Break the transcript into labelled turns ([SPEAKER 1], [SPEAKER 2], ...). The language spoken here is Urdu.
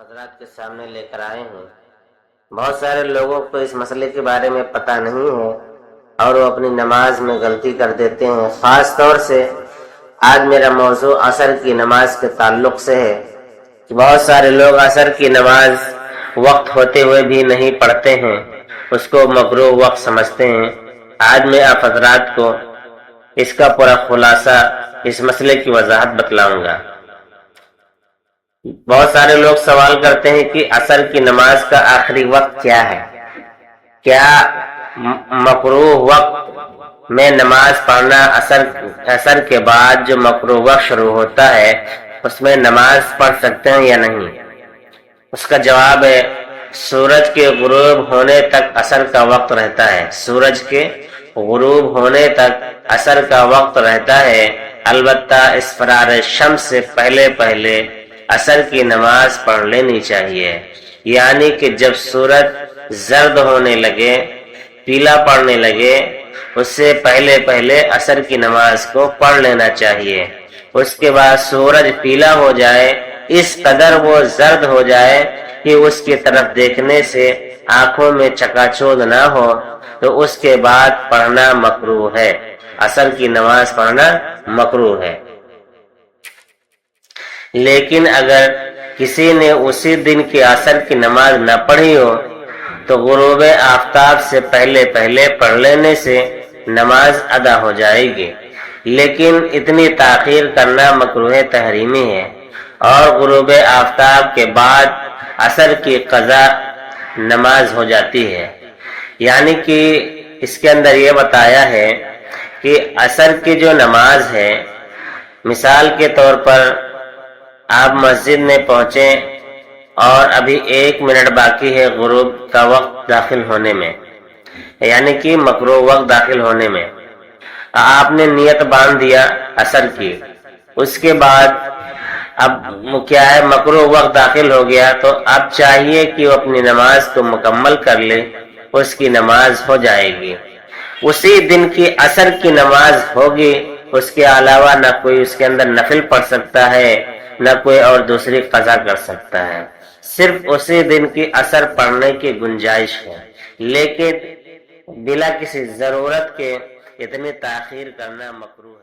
[SPEAKER 1] حضرات کے سامنے لے کر آئے ہیں۔ بہت سارے لوگوں کو اس مسئلے کے بارے میں پتہ نہیں ہے اور وہ اپنی نماز میں غلطی کر دیتے ہیں۔ خاص طور سے آج میرا موضوع عصر کی نماز کے تعلق سے ہے کہ بہت سارے لوگ عصر کی نماز وقت ہوتے ہوئے بھی نہیں پڑھتے ہیں، اس کو مکروہ وقت سمجھتے ہیں۔ آج میں آپ حضرات کو اس کا پورا خلاصہ، اس مسئلے کی وضاحت بتلاؤں گا۔ بہت سارے لوگ سوال کرتے ہیں کہ عصر کی نماز کا آخری وقت کیا ہے؟ کیا مکروہ وقت میں نماز پڑھنا عصر کے بعد جو مکروہ وقت شروع ہوتا ہے اس میں نماز پڑھ سکتے ہیں یا نہیں؟ اس کا جواب ہے سورج کے غروب ہونے تک عصر کا وقت رہتا ہے۔ سورج کے غروب ہونے تک عصر کا وقت رہتا ہے، البتہ اسفرار شمس سے پہلے عصر کی نماز پڑھ لینی چاہیے، یعنی کہ جب سورج زرد ہونے لگے، پیلا پڑنے لگے، اس سے پہلے عصر کی نماز کو پڑھ لینا چاہیے۔ اس کے بعد سورج پیلا ہو جائے، اس قدر وہ زرد ہو جائے کہ اس کی طرف دیکھنے سے آنکھوں میں چکاچوند نہ ہو، تو اس کے بعد پڑھنا مکروہ ہے، عصر کی نماز پڑھنا مکروہ ہے۔ لیکن اگر کسی نے اسی دن کی عصر کی نماز نہ پڑھی ہو تو غروب آفتاب سے پہلے پڑھ لینے سے نماز ادا ہو جائے گی، لیکن اتنی تاخیر کرنا مکروہ تحریمی ہے، اور غروب آفتاب کے بعد عصر کی قضا نماز ہو جاتی ہے۔ یعنی کہ اس کے اندر یہ بتایا ہے کہ عصر کی جو نماز ہے، مثال کے طور پر آپ مسجد میں پہنچے اور ابھی 1 منٹ باقی ہے غروب کا وقت داخل ہونے میں، یعنی کہ مکروہ وقت داخل ہونے میں، آپ نے نیت باندھ دیا عصر کی، اس کے بعد اب کیا ہے مکروہ وقت داخل ہو گیا، تو اب چاہیے کہ وہ اپنی نماز کو مکمل کر لے، اس کی نماز ہو جائے گی۔ اسی دن کی عصر کی نماز ہوگی، اس کے علاوہ نہ کوئی اس کے اندر نفل پڑھ سکتا ہے، نہ کوئی اور دوسری قضا کر سکتا ہے، صرف اسی دن کی عصر پڑھنے کی گنجائش ہے، لیکن بلا کسی ضرورت کے اتنی تاخیر کرنا مکروہ ہے۔